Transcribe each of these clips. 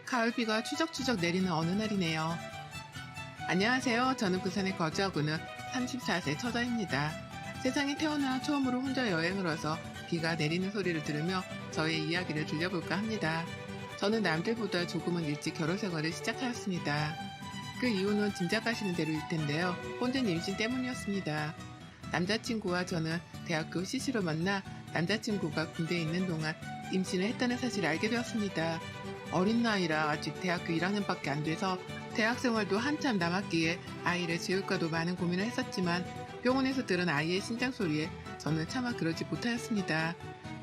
가을비가 추적추적 내리는 어느 날이네요. 안녕하세요. 저는 부산에 거주하고 있는 34세 처자입니다. 세상에 태어나 처음으로 혼자 여행을 와서 비가 내리는 소리를 들으며 저의 이야기를 들려볼까 합니다. 저는 남들보다 조금은 일찍 결혼 생활을 시작하였습니다. 그 이유는 짐작하시는 대로일 텐데요. 혼전 임신 때문이었습니다. 남자친구와 저는 대학교 CC로 만나 남자친구가 군대에 있는 동안 임신을 했다는 사실을 알게 되었습니다. 어린 나이라 아직 대학교 1학년밖에 안 돼서 대학생활도 한참 남았기에 아이를 지울까도 많은 고민을 했었지만 병원에서 들은 아이의 심장 소리에 저는 차마 그러지 못하였습니다.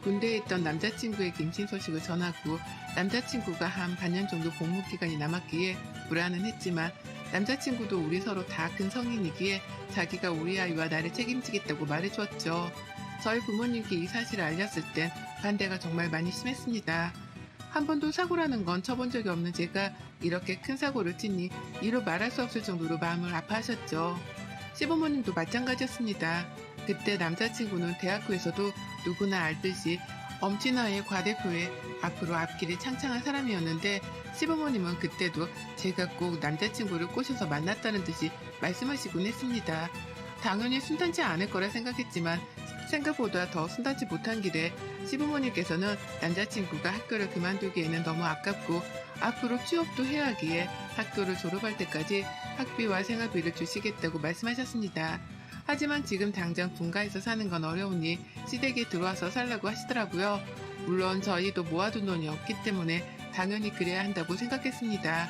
군대에 있던 남자친구에게 임신 소식을 전하고 남자친구가 한 반년 정도 복무 기간이 남았기에 불안은 했지만 남자친구도 우리 서로 다 큰 성인이기에 자기가 우리 아이와 나를 책임지겠다고 말해주었죠. 저희 부모님께 이 사실을 알렸을 땐 반대가 정말 많이 심했습니다. 한 번도 사고라는 건 쳐본 적이 없는 제가 이렇게 큰 사고를 치니 이루 말할 수 없을 정도로 마음을 아파하셨죠. 시부모님도 마찬가지였습니다. 그때 남자친구는 대학교에서도 누구나 알듯이 엄친아의 과대표에 앞으로 앞길이 창창한 사람이었는데 시부모님은 그때도 제가 꼭 남자친구를 꼬셔서 만났다는 듯이 말씀하시곤 했습니다. 당연히 순탄치 않을 거라 생각했지만 생각보다 더 순탄치 못한 길에 시부모님께서는 남자친구가 학교를 그만두기에는 너무 아깝고 앞으로 취업도 해야 하기에 학교를 졸업할 때까지 학비와 생활비를 주시겠다고 말씀하셨습니다. 하지만 지금 당장 분가해서 사는 건 어려우니 시댁에 들어와서 살라고 하시더라고요. 물론 저희도 모아둔 돈이 없기 때문에 당연히 그래야 한다고 생각했습니다.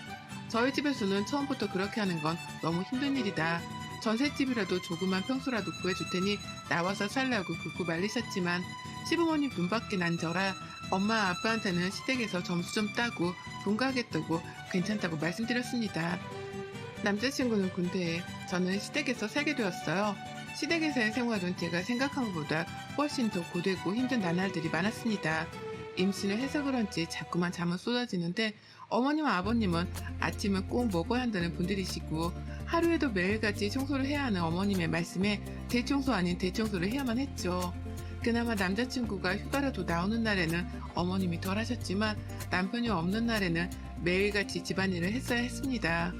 저희 집에서는 처음부터 그렇게 하는 건 너무 힘든 일이다. 전셋집이라도 조그만 평수라도 구해줄 테니 나와서 살라고 굽고 말리셨지만 시부모님 눈밖에 난 저라 엄마 아빠한테는 시댁에서 점수 좀 따고 분가하겠다고 괜찮다고 말씀드렸습니다. 남자친구는 군대에 저는 시댁에서 살게 되었어요. 시댁에서의 생활은 제가 생각한 것보다 훨씬 더 고되고 힘든 나날들이 많았습니다. 임신을 해서 그런지 자꾸만 잠은 쏟아지는데 어머님과 아버님은 아침은 꼭 먹어야 한다는 분들이시고 하루에도 매일같이 청소를 해야 하는 어머님의 말씀에 대청소 아닌 대청소를 해야만 했죠. 그나마 남자친구가 휴가라도 나오는 날에는 어머님이 덜 하셨지만 남편이 없는 날에는 매일같이 집안일을 했어야 했습니다.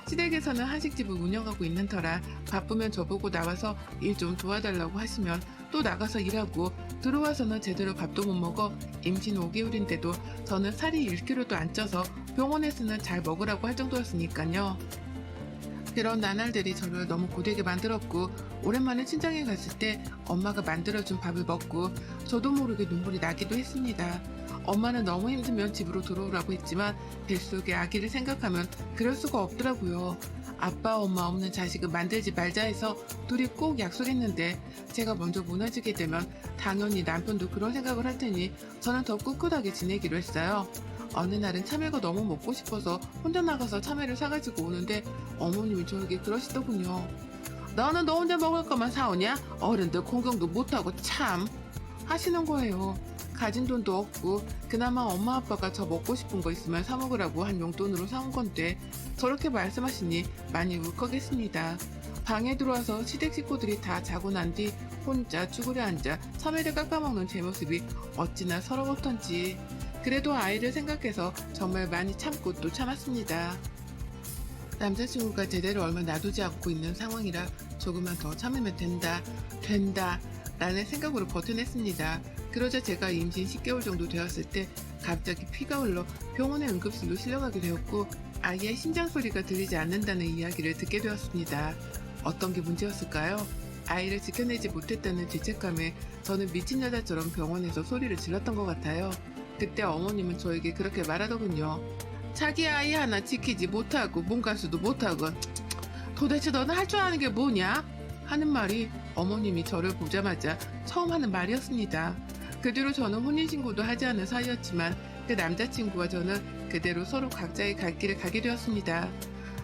시댁에서는 한식집을 운영하고 있는 터라 바쁘면 저보고 나와서 일 좀 도와달라고 하시면 또 나가서 일하고 들어와서는 제대로 밥도 못 먹어 임신 5개월인데도 저는 살이 1kg도 안 쪄서 병원에서는 잘 먹으라고 할 정도였으니까요. 그런 나날들이 저를 너무 고되게 만들었고 오랜만에 친정에 갔을 때 엄마가 만들어준 밥을 먹고 저도 모르게 눈물이 나기도 했습니다. 엄마는 너무 힘들면 집으로 들어오라고 했지만 뱃속의 아기를 생각하면 그럴 수가 없더라고요. 아빠 엄마 없는 자식은 만들지 말자 해서 둘이 꼭 약속했는데 제가 먼저 무너지게 되면 당연히 남편도 그런 생각을 할 테니 저는 더 꿋꿋하게 지내기로 했어요. 어느 날은 참외가 너무 먹고 싶어서 혼자 나가서 참외를 사가지고 오는데 어머님이 저에게 그러시더군요. 너는 너 혼자 먹을 거만 사오냐? 어른들 공경도 못하고 참 하시는 거예요. 가진 돈도 없고 그나마 엄마 아빠가 저 먹고 싶은 거 있으면 사 먹으라고 한 용돈으로 사온 건데 저렇게 말씀하시니 많이 울컥했습니다. 방에 들어와서 시댁 식구들이 다 자고 난 뒤 혼자 쭈그려 앉아 참외를 깎아먹는 제 모습이 어찌나 서러웠던지 그래도 아이를 생각해서 정말 많이 참고 또 참았습니다. 남자친구가 제대로 얼마 놔두지 않고 있는 상황이라 조금만 더 참으면 된다 라는 생각으로 버텨냈습니다. 그러자 제가 임신 10개월 정도 되었을 때 갑자기 피가 흘러 병원의 응급실로 실려가게 되었고 아이의 심장 소리가 들리지 않는다는 이야기를 듣게 되었습니다. 어떤 게 문제였을까요? 아이를 지켜내지 못했다는 죄책감에 저는 미친 여자처럼 병원에서 소리를 질렀던 것 같아요. 그때 어머님은 저에게 그렇게 말하더군요. 자기 아이 하나 지키지 못하고 몸가수도 못하고 도대체 너는 할 줄 아는 게 뭐냐? 하는 말이 어머님이 저를 보자마자 처음 하는 말이었습니다. 그 뒤로 저는 혼인신고도 하지 않은 사이였지만 그 남자친구와 저는 그대로 서로 각자의 갈 길을 가게 되었습니다.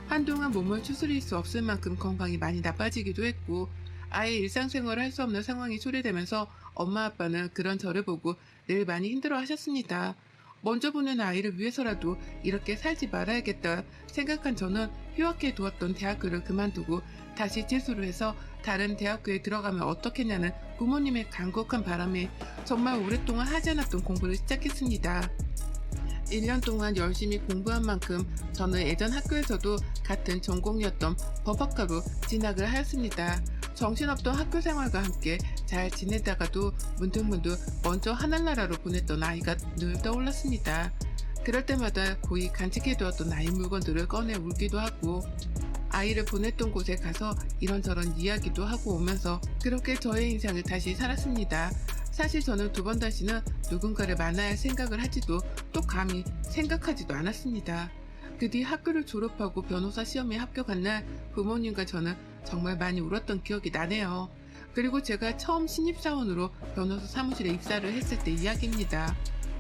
한동안 몸을 추스릴 수 없을 만큼 건강이 많이 나빠지기도 했고 아예 일상생활을 할 수 없는 상황이 초래되면서 엄마 아빠는 그런 저를 보고 늘 많이 힘들어 하셨습니다. 먼저 보는 아이를 위해서라도 이렇게 살지 말아야겠다 생각한 저는 휴학해 두었던 대학교를 그만두고 다시 재수를 해서 다른 대학교에 들어가면 어떻겠냐는 부모님의 간곡한 바람에 정말 오랫동안 하지 않았던 공부를 시작했습니다. 1년 동안 열심히 공부한 만큼 저는 예전 학교에서도 같은 전공이었던 법학과로 진학을 하였습니다. 정신없던 학교 생활과 함께 잘 지내다가도 문득문득 먼저 하늘나라로 보냈던 아이가 늘 떠올랐습니다. 그럴 때마다 고이 간직해두었던 아이 물건들을 꺼내 울기도 하고 아이를 보냈던 곳에 가서 이런저런 이야기도 하고 오면서 그렇게 저의 인생을 다시 살았습니다. 사실 저는 두 번 다시는 누군가를 만나야 할 생각을 하지도 또 감히 생각하지도 않았습니다. 그 뒤 학교를 졸업하고 변호사 시험에 합격한 날 부모님과 저는 정말 많이 울었던 기억이 나네요. 그리고 제가 처음 신입사원으로 변호사 사무실에 입사를 했을 때 이야기입니다.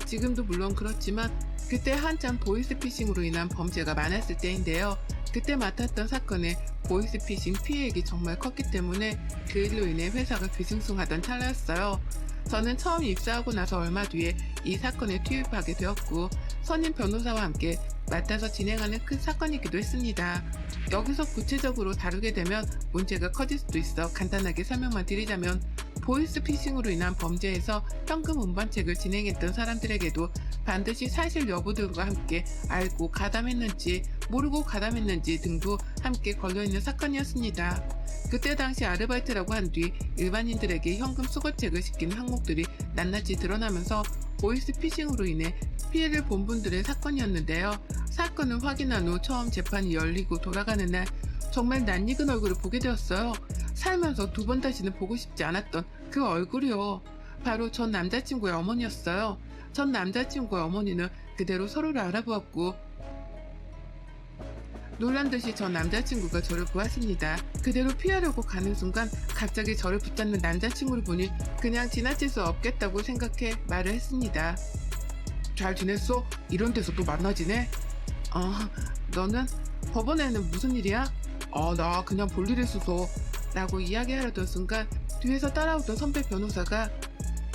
지금도 물론 그렇지만 그때 한참 보이스피싱으로 인한 범죄가 많았을 때인데요. 그때 맡았던 사건의 보이스피싱 피해액이 정말 컸기 때문에 그 일로 인해 회사가 뒤숭숭하던 찰나였어요. 저는 처음 입사하고 나서 얼마 뒤에 이 사건에 투입하게 되었고 선임 변호사와 함께 맡아서 진행하는 큰 사건이기도 했습니다. 여기서 구체적으로 다루게 되면 문제가 커질 수도 있어 간단하게 설명만 드리자면 보이스피싱으로 인한 범죄에서 현금 운반책을 진행했던 사람들에게도 반드시 사실 여부들과 함께 알고 가담했는지 모르고 가담했는지 등도 함께 걸려있는 사건이었습니다. 그때 당시 아르바이트라고 한 뒤 일반인들에게 현금 수거책을 시키는 항목들이 낱낱이 드러나면서 보이스피싱으로 인해 피해를 본 분들의 사건이었는데요. 사건을 확인한 후 처음 재판이 열리고 돌아가는 날 정말 낯익은 얼굴을 보게 되었어요. 살면서 두 번 다시는 보고 싶지 않았던 그 얼굴이요. 바로 전 남자친구의 어머니였어요. 전 남자친구의 어머니는 그대로 서로를 알아보았고 놀란 듯이 전 남자친구가 저를 보았습니다. 그대로 피하려고 가는 순간 갑자기 저를 붙잡는 남자친구를 보니 그냥 지나칠 수 없겠다고 생각해 말을 했습니다. 잘 지냈어? 이런 데서 또 만나지네? 너는? 법원에는 무슨 일이야? 나 그냥 볼 일 있어서 라고 이야기하려던 순간 뒤에서 따라오던 선배 변호사가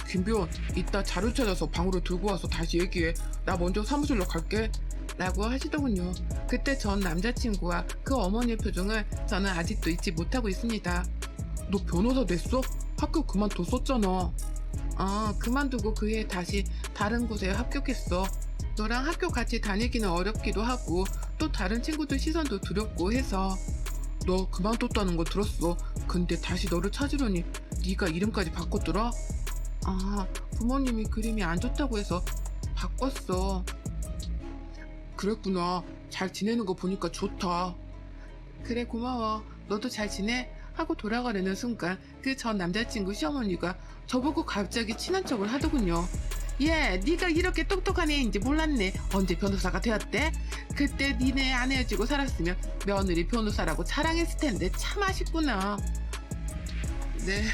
김비원, 이따 자료 찾아서 방으로 들고 와서 다시 얘기해. 나 먼저 사무실로 갈게. 라고 하시더군요. 그때 전 남자친구와 그 어머니의 표정을 저는 아직도 잊지 못하고 있습니다. 너 변호사 됐어? 학교 그만뒀었잖아. 그만두고 그 해에 다시 다른 곳에 합격했어. 너랑 학교 같이 다니기는 어렵기도 하고 또 다른 친구들 시선도 두렵고 해서. 너 그만뒀다는 거 들었어. 근데 다시 너를 찾으려니 네가 이름까지 바꿨더라? 부모님이 그림이 안 좋다고 해서 바꿨어. 그랬구나. 잘 지내는 거 보니까 좋다. 그래 고마워. 너도 잘 지내? 하고 돌아가려는 순간 그 전 남자친구 시어머니가 저보고 갑자기 친한 척을 하더군요. 얘, 네가 이렇게 똑똑한 애인지 몰랐네. 언제 변호사가 되었대? 그때 니네 안 헤어지고 살았으면 며느리 변호사라고 자랑했을 텐데 참 아쉽구나. 네,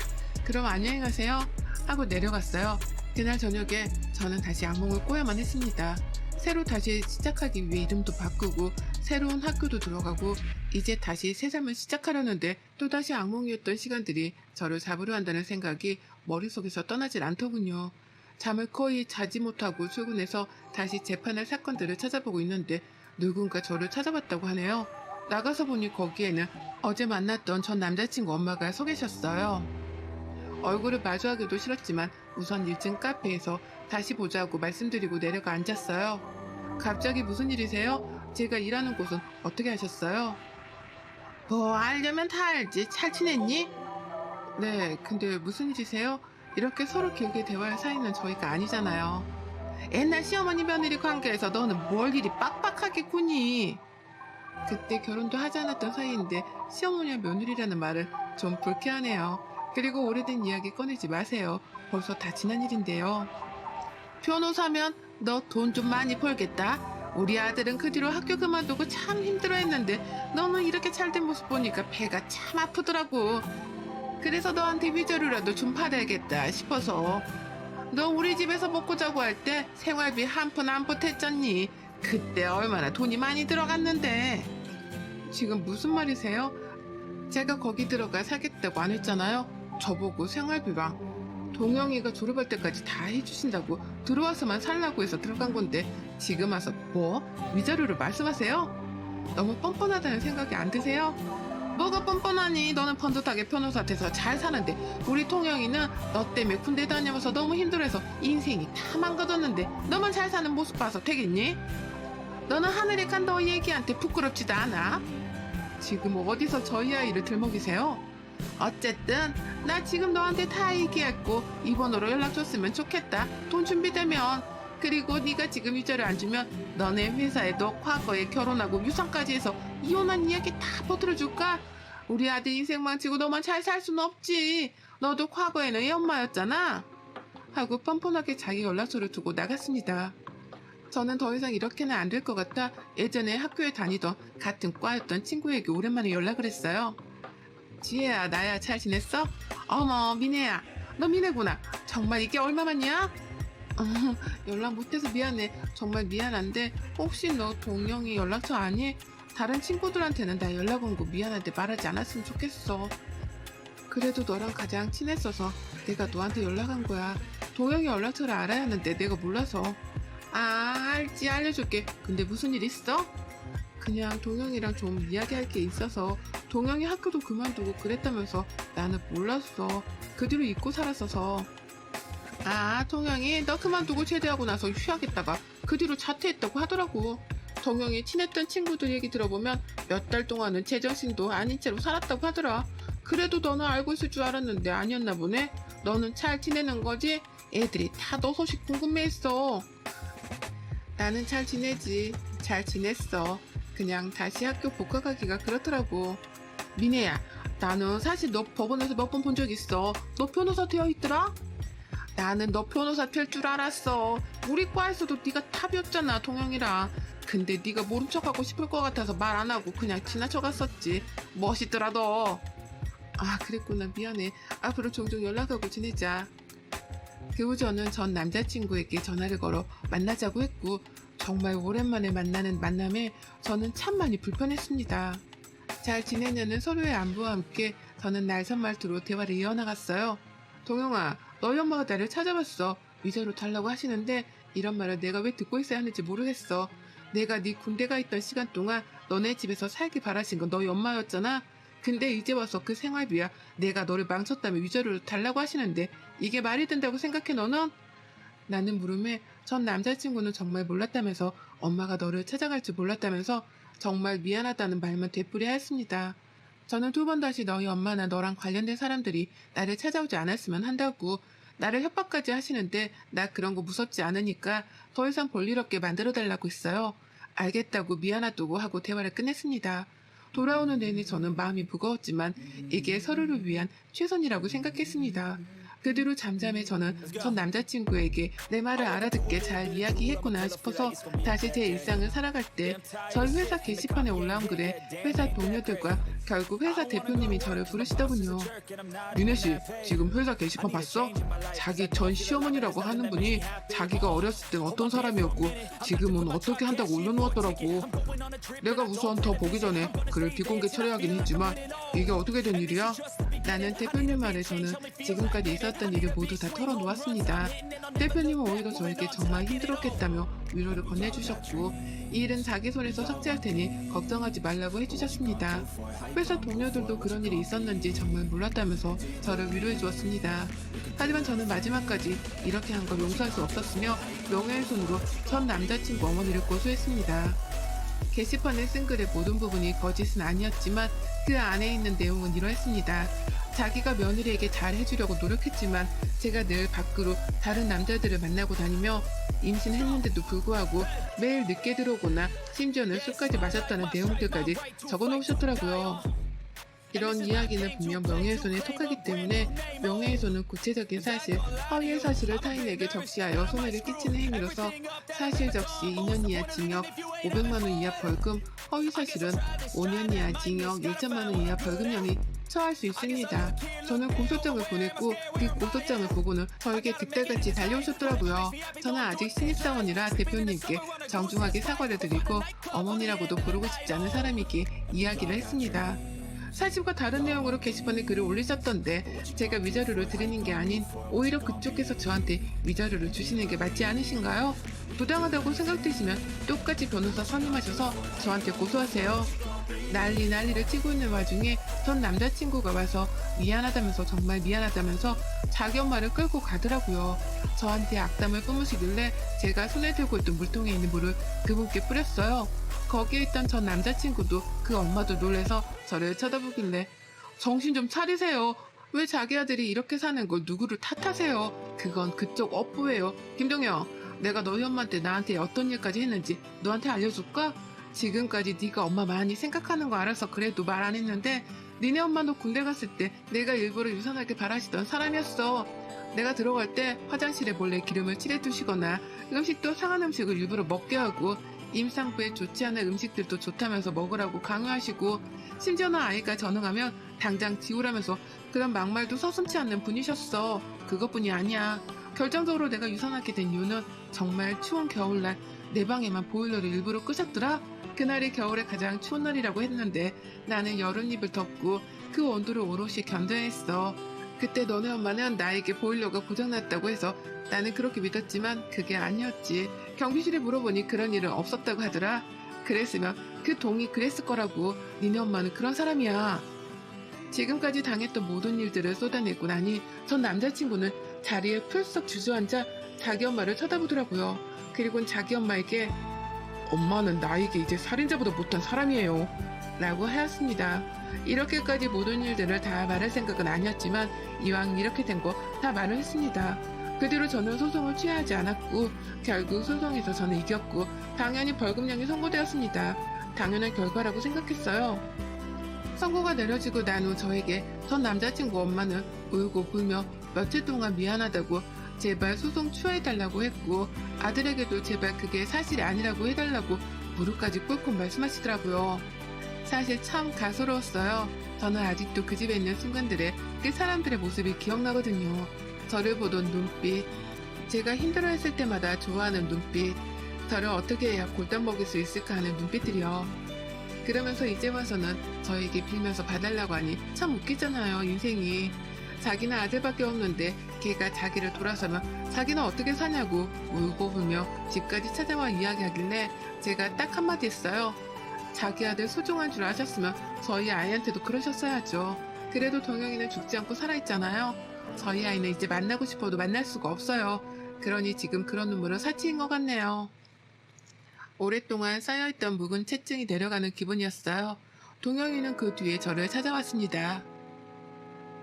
그럼 안녕히 가세요. 하고 내려갔어요. 그날 저녁에 저는 다시 악몽을 꿔야만 했습니다. 새로 다시 시작하기 위해 이름도 바꾸고 새로운 학교도 들어가고 이제 다시 새 삶을 시작하려는데 또다시 악몽이었던 시간들이 저를 잡으려 한다는 생각이 머릿속에서 떠나질 않더군요. 잠을 거의 자지 못하고 출근해서 다시 재판할 사건들을 찾아보고 있는데 누군가 저를 찾아봤다고 하네요. 나가서 보니 거기에는 어제 만났던 전 남자친구 엄마가 서 계셨어요. 얼굴을 마주하기도 싫었지만 우선 1층 카페에서 다시 보자고 말씀드리고 내려가 앉았어요. 갑자기 무슨 일이세요? 제가 일하는 곳은 어떻게 하셨어요? 뭐 알려면 다 알지. 잘 지냈니? 네, 근데 무슨 일이세요? 이렇게 서로 길게 대화할 사이는 저희가 아니잖아요. 옛날 시어머니 며느리 관계에서 너는 뭘 이리 빡빡하게 구니? 그때 결혼도 하지 않았던 사이인데 시어머니와 며느리라는 말은 좀 불쾌하네요. 그리고 오래된 이야기 꺼내지 마세요. 벌써 다 지난 일인데요. 변호사면 너 돈 좀 많이 벌겠다. 우리 아들은 그 뒤로 학교 그만두고 참 힘들어했는데 너는 이렇게 잘된 모습 보니까 배가 참 아프더라고. 그래서 너한테 위자료라도 좀 받아야겠다 싶어서. 너 우리 집에서 먹고 자고 할 때 생활비 한 푼 안 보탰잖니. 그때 얼마나 돈이 많이 들어갔는데. 지금 무슨 말이세요? 제가 거기 들어가 살겠다고 안 했잖아요. 저보고 생활비랑 동영이가 졸업할 때까지 다 해주신다고 들어와서만 살라고 해서 들어간 건데 지금 와서 뭐? 위자료를 말씀하세요? 너무 뻔뻔하다는 생각이 안 드세요? 뭐가 뻔뻔하니? 너는 번듯하게 변호사 돼서 잘 사는데 우리 통영이는 너 때문에 군대 다니면서 너무 힘들어서 인생이 다 망가졌는데 너만 잘 사는 모습 봐서 되겠니? 너는 하늘에 간 너 얘기한테 부끄럽지도 않아? 지금 어디서 저희 아이를 들먹이세요? 어쨌든 나 지금 너한테 다 얘기했고 이 번호로 연락 줬으면 좋겠다. 돈 준비되면. 그리고 네가 지금 위자료 안 주면 너네 회사에도 과거에 결혼하고 유산까지 해서 이혼한 이야기 다 퍼뜨려줄까? 우리 아들 인생 망치고 너만 잘 살 순 없지. 너도 과거에는 애 엄마였잖아. 하고 뻔뻔하게 자기 연락처를 두고 나갔습니다. 저는 더 이상 이렇게는 안 될 것 같아 예전에 학교에 다니던 같은 과였던 친구에게 오랜만에 연락을 했어요. 지혜야, 나야, 잘 지냈어? 어머, 미네야. 너 미네구나. 정말 이게 얼마만이야? 연락 못해서 미안해. 정말 미안한데 혹시 너 동영이 연락처 아니? 다른 친구들한테는 나 연락 온 거 미안한데 말하지 않았으면 좋겠어. 그래도 너랑 가장 친했어서 내가 너한테 연락한 거야. 동영이 연락처를 알아야 하는데 내가 몰라서. 알지, 알려줄게. 근데 무슨 일 있어? 그냥 동영이랑 좀 이야기할 게 있어서. 동영이 학교도 그만두고 그랬다면서 나는 몰랐어. 그 뒤로 잊고 살았어서. 동영이 너 그만두고 제대하고 나서 휴학했다가 그 뒤로 자퇴했다고 하더라고. 동영이 친했던 친구들 얘기 들어보면 몇 달 동안은 제정신도 아닌 채로 살았다고 하더라. 그래도 너는 알고 있을 줄 알았는데 아니었나 보네. 너는 잘 지내는 거지? 애들이 다 너 소식 궁금해했어. 나는 잘 지내지. 잘 지냈어. 그냥 다시 학교 복학하기가 그렇더라고. 미네야, 나는 사실 너 법원에서 몇 번 본 적 있어. 너 변호사 되어 있더라? 나는 너 변호사 될 줄 알았어. 우리 과에서도 네가 탑이었잖아, 동영이랑. 근데 네가 모른 척하고 싶을 것 같아서 말 안 하고 그냥 지나쳐 갔었지. 멋있더라 너. 그랬구나. 미안해. 앞으로 종종 연락하고 지내자. 그 후 저는 전 남자친구에게 전화를 걸어 만나자고 했고 정말 오랜만에 만나는 만남에 저는 참 많이 불편했습니다. 잘 지내냐는 서로의 안부와 함께 저는 날선 말투로 대화를 이어나갔어요. 동영아, 너희 엄마가 나를 찾아봤어. 위자료 달라고 하시는데 이런 말을 내가 왜 듣고 있어야 하는지 모르겠어. 내가 네 군대 가 있던 시간 동안 너네 집에서 살기 바라신 건 너희 엄마였잖아. 근데 이제 와서 그 생활비야 내가 너를 망쳤다며 위자료를 달라고 하시는데 이게 말이 된다고 생각해 너는? 나는 물음에 전 남자친구는 정말 몰랐다면서 엄마가 너를 찾아갈 줄 몰랐다면서 정말 미안하다는 말만 되풀이하였습니다. 저는 두 번 다시 너희 엄마나 너랑 관련된 사람들이 나를 찾아오지 않았으면 한다고 나를 협박까지 하시는데 나 그런 거 무섭지 않으니까 더 이상 볼일 없게 만들어달라고 했어요. 알겠다고 미안하다고 하고 대화를 끝냈습니다. 돌아오는 내내 저는 마음이 무거웠지만 이게 서로를 위한 최선이라고 생각했습니다. 그 뒤로 잠잠해 저는 전 남자친구에게 내 말을 알아듣게 잘 이야기했구나 싶어서 다시 제 일상을 살아갈 때 저희 회사 게시판에 올라온 글에 회사 동료들과 결국 회사 대표님이 저를 부르시더군요. 미네씨, 지금 회사 게시판 봤어? 자기 전 시어머니라고 하는 분이 자기가 어렸을 땐 어떤 사람이었고 지금은 어떻게 한다고 올려놓았더라고. 내가 우선 더 보기 전에 글을 비공개 처리하긴 했지만 이게 어떻게 된 일이야? 나는 대표님 말에 저는 지금까지 있었던 일을 모두 다 털어놓았습니다. 대표님은 오히려 저에게 정말 힘들었겠다며 위로를 건네주셨고 이 일은 자기 손에서 삭제할 테니 걱정하지 말라고 해주셨습니다. 회사 동료들도 그런 일이 있었는지 정말 몰랐다면서 저를 위로해 주었습니다. 하지만 저는 마지막까지 이렇게 한 걸 용서할 수 없었으며 명예훼손으로 전 남자친구 어머니를 고소했습니다. 게시판에 쓴 글의 모든 부분이 거짓은 아니었지만 그 안에 있는 내용은 이러했습니다. 자기가 며느리에게 잘 해주려고 노력했지만 제가 늘 밖으로 다른 남자들을 만나고 다니며 임신했는데도 불구하고 매일 늦게 들어오거나 심지어는 술까지 마셨다는 내용들까지 적어놓으셨더라고요. 이런 이야기는 분명 명예훼손에 속하기 때문에 명예훼손은 구체적인 사실, 허위의 사실을 타인에게 적시하여 손해를 끼치는 행위로서 사실 적시 2년 이하 징역, 500만 원 이하 벌금, 허위 사실은 5년 이하 징역, 1천만 원 이하 벌금형이 처할 수 있습니다. 저는 고소장을 보냈고 그 고소장을 보고는 저에게 득달같이 달려오셨더라고요. 저는 아직 신입사원이라 대표님께 정중하게 사과를 드리고 어머니라고도 부르고 싶지 않은 사람에게 이야기를 했습니다. 사실과 다른 내용으로 게시판에 글을 올리셨던데 제가 위자료를 드리는 게 아닌 오히려 그쪽에서 저한테 위자료를 주시는 게 맞지 않으신가요? 부당하다고 생각되시면 똑같이 변호사 선임하셔서 저한테 고소하세요. 난리를 치고 있는 와중에 전 남자친구가 와서 미안하다면서 정말 미안하다면서 자기 엄마를 끌고 가더라고요. 저한테 악담을 뿜으시길래 제가 손에 들고 있던 물통에 있는 물을 그분께 뿌렸어요. 거기에 있던 전 남자친구도 그 엄마도 놀래서 저를 쳐다보길래 정신 좀 차리세요. 왜 자기 아들이 이렇게 사는 걸 누구를 탓하세요. 그건 그쪽 업보예요. 김동영, 내가 너희 엄마한테 나한테 어떤 일까지 했는지 너한테 알려줄까? 지금까지 네가 엄마 많이 생각하는 거 알아서 그래도 말 안 했는데 니네 엄마도 군대 갔을 때 내가 일부러 유산하게 바라시던 사람이었어. 내가 들어갈 때 화장실에 몰래 기름을 칠해두시거나 음식도 상한 음식을 일부러 먹게 하고 임산부에 좋지 않은 음식들도 좋다면서 먹으라고 강요하시고 심지어는 아이가 전응하면 당장 지우라면서 그런 막말도 서슴지 않는 분이셨어. 그것뿐이 아니야. 결정적으로 내가 유산하게 된 이유는 정말 추운 겨울날 내 방에만 보일러를 일부러 끄셨더라. 그날이 겨울에 가장 추운 날이라고 했는데 나는 여름입을 덮고 그 온도를 오롯이 견뎌야 했어. 그때 너네 엄마는 나에게 보일러가 고장났다고 해서 나는 그렇게 믿었지만 그게 아니었지. 경비실에 물어보니 그런 일은 없었다고 하더라. 그랬으면 그 동이 그랬을 거라고. 니네 엄마는 그런 사람이야. 지금까지 당했던 모든 일들을 쏟아내고 나니 전 남자친구는 자리에 풀썩 주저앉아 자기 엄마를 쳐다보더라고요. 그리고는 자기 엄마에게 엄마는 나에게 이제 살인자보다 못한 사람이에요 라고 하였습니다. 이렇게까지 모든 일들을 다 말할 생각은 아니었지만 이왕 이렇게 된 거 다 말을 했습니다. 그 뒤로 저는 소송을 취하지 않았고 결국 소송에서 저는 이겼고 당연히 벌금형이 선고되었습니다. 당연한 결과라고 생각했어요. 선고가 내려지고 난 후 저에게 전 남자친구 엄마는 울고 불며 며칠 동안 미안하다고 제발 소송 취하해달라고 했고 아들에게도 제발 그게 사실이 아니라고 해달라고 무릎까지 꿇고 말씀하시더라고요. 사실 참 가소로웠어요. 저는 아직도 그 집에 있는 순간들에 그 사람들의 모습이 기억나거든요. 저를 보던 눈빛, 제가 힘들어했을 때마다 좋아하는 눈빛, 저를 어떻게 해야 골단 먹일 수 있을까 하는 눈빛들이요. 그러면서 이제 와서는 저에게 빌면서 봐달라고 하니 참 웃기잖아요, 인생이. 자기는 아들밖에 없는데 걔가 자기를 돌아서면 자기는 어떻게 사냐고 울고 불며 집까지 찾아와 이야기하길래 제가 딱 한마디 했어요. 자기 아들 소중한 줄 아셨으면 저희 아이한테도 그러셨어야죠. 그래도 동영이는 죽지 않고 살아있잖아요. 저희 아이는 이제 만나고 싶어도 만날 수가 없어요. 그러니 지금 그런 눈물은 사치인 것 같네요. 오랫동안 쌓여있던 묵은 채증이 내려가는 기분이었어요. 동영이는 그 뒤에 저를 찾아왔습니다.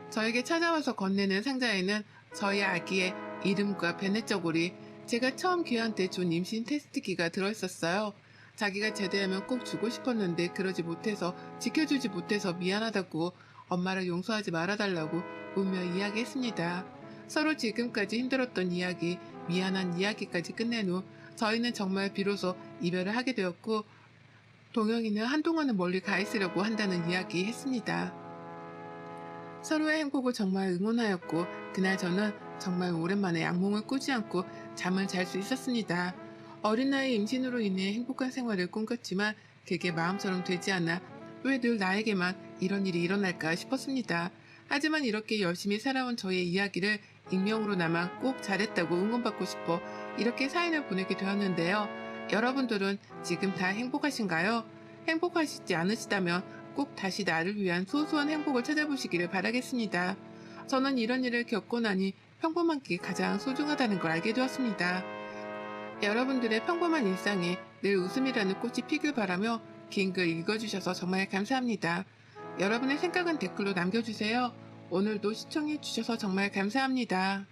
저에게 찾아와서 건네는 상자에는 저희 아기의 이름과 배냇저고리, 제가 처음 걔한테 준 임신 테스트기가 들어있었어요. 자기가 제대하면 꼭 주고 싶었는데 그러지 못해서 지켜주지 못해서 미안하다고 엄마를 용서하지 말아달라고 울며 이야기했습니다. 서로 지금까지 힘들었던 이야기, 미안한 이야기까지 끝낸 후 저희는 정말 비로소 이별을 하게 되었고 동영이는 한동안은 멀리 가 있으려고 한다는 이야기 했습니다. 서로의 행복을 정말 응원하였고 그날 저는 정말 오랜만에 악몽을 꾸지 않고 잠을 잘 수 있었습니다. 어린 나이 임신으로 인해 행복한 생활을 꿈꿨지만 그게 마음처럼 되지 않아 왜 늘 나에게만 이런 일이 일어날까 싶었습니다. 하지만 이렇게 열심히 살아온 저의 이야기를 익명으로나마 꼭 잘했다고 응원받고 싶어 이렇게 사연을 보내게 되었는데요. 여러분들은 지금 다 행복하신가요? 행복하시지 않으시다면 꼭 다시 나를 위한 소소한 행복을 찾아보시기를 바라겠습니다. 저는 이런 일을 겪고 나니 평범한 게 가장 소중하다는 걸 알게 되었습니다. 여러분들의 평범한 일상에 늘 웃음이라는 꽃이 피길 바라며 긴 글 읽어주셔서 정말 감사합니다. 여러분의 생각은 댓글로 남겨주세요. 오늘도 시청해주셔서 정말 감사합니다.